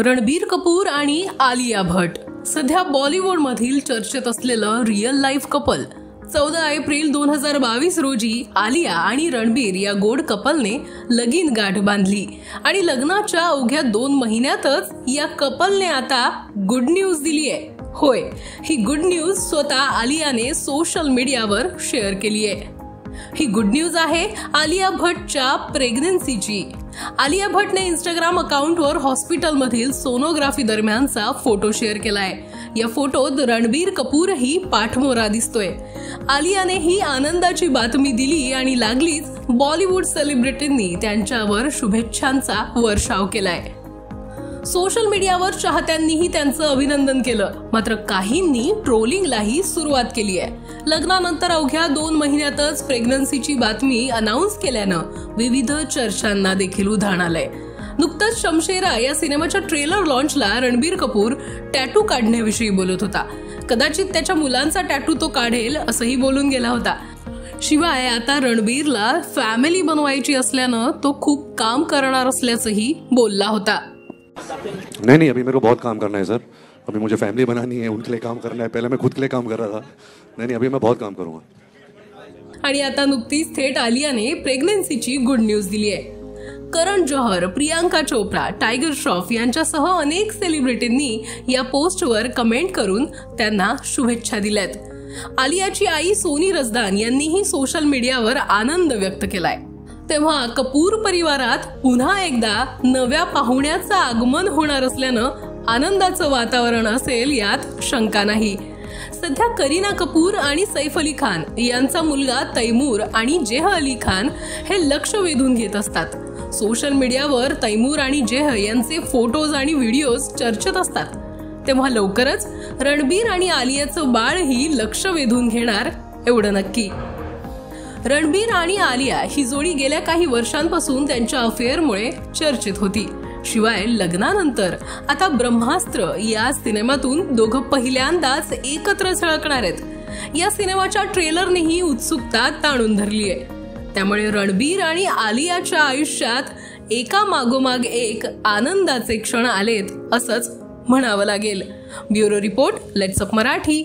रणबीर कपूर आणि आलिया भट्ट सध्या बॉलिवूडमधील चर्चेत असलेलं रिअल लाईफ कपल. 14 एप्रिल 2022 रोजी आलिया आणि रणबीर या गोड कपलने लगीन गाठ बांधली आणि लग्नाच्या अवघ्या 2 महिन्यातच या कपलने आता गुड न्यूज दिली आहे. होय, ही गुड न्यूज स्वतः आलियाने सोशल मीडियावर शेअर केली आहे. ही गुड न्यूज आहे आलिया भट्टच्या प्रेग्नन्सीची. आलिया भट्टने इंस्टाग्राम अकाउंटवर हॉस्पिटलमधील सोनोग्राफी दरम्यानचा फोटो शेअर केलाय. या फोटोत रणबीर कपूरही पाठमोरा दिसतोय. आलियाने ही आनंदाची बातमी दिली आणि लागलीच बॉलिवूड सेलिब्रिटींनी त्यांच्यावर शुभेच्छांचा वर्षाव केलाय. सोशल मीडियावर चाहत्यांनीही त्यांचं अभिनंदन केलं. मात्र काहींनी ट्रोलिंगलाही सुरुवात केली आहे. लग्नानंतर अवघ्या 2 महिन्यातच प्रेग्नन्सीची बातमी अनाउन्स केल्यानं विविध चर्चांना देखील उधाण आलंय. नुकतंच शमशेरा या सिनेमाच्या ट्रेलर लॉन्चला रणबीर कपूर टॅटू काढण्याविषयी बोलत होता. कदाचित त्याच्या मुलांचा टॅटू तो काढेल असंही बोलून गेला होता. शिवाय आता रणबीरला फॅमिली बनवायची असल्यानं तो खूप काम करणार असल्याचंही बोलला होता. नहीं, अभी मेरे को बहुत काम करना है सर. अभी मुझे फैमिली बनानी है, उनके लिए काम करना है. पहले मैं खुद के लिए काम कर रहा था. नहीं, अभी मैं बहुत काम करूंगा. आणि आता नुकतीच थेट आलियाने प्रेग्नन्सीची गुड न्यूज दिली आहे. करण जोहर, प्रियांका चोप्रा, टायगर श्रॉफ यांच्यासह अनेक सेलिब्रिटींनी या पोस्टवर कमेंट करून त्यांना शुभेच्छा दिल्यात. आलियाची आई सोनी रजदान यांनीही सोशल मीडियावर आनंद व्यक्त केलाय. तेव्हा कपूर परिवारात पुन्हा एकदा नव्या पाहुण्याचं आगमन होणार असल्यानं आनंदाचं वातावरण असेल यात शंका नाही. सध्या करीना कपूर आणि सैफ अली खान यांचा मुलगा तैमूर आणि जेह अली खान हे लक्ष वेधून घेत असतात. सोशल मीडियावर तैमूर आणि जेह यांचे फोटोज आणि व्हिडिओज चर्चेत असतात. तेव्हा लवकरच रणबीर आणि आलियाचं बाळही लक्ष वेधून घेणार एवढं नक्की. रणबीर आणि आलिया ही जोडी गेल्या काही वर्षांपासून त्यांच्या अफेअरमुळे चर्चेत होती. शिवाय लग्नानंतर आता ब्रह्मास्त्र या सिनेमातून दोघं पहिल्यांदाच एकत्र झळकणार आहेत. या सिनेमाच्या ट्रेलरनेही उत्सुकता ताणून धरली आहे. त्यामुळे रणबीर आणि आलियाच्या आयुष्यात एका मागोमाग एक आनंदाचे क्षण आलेत असंच म्हणावं लागेल. Bureau report, let's up Marathi.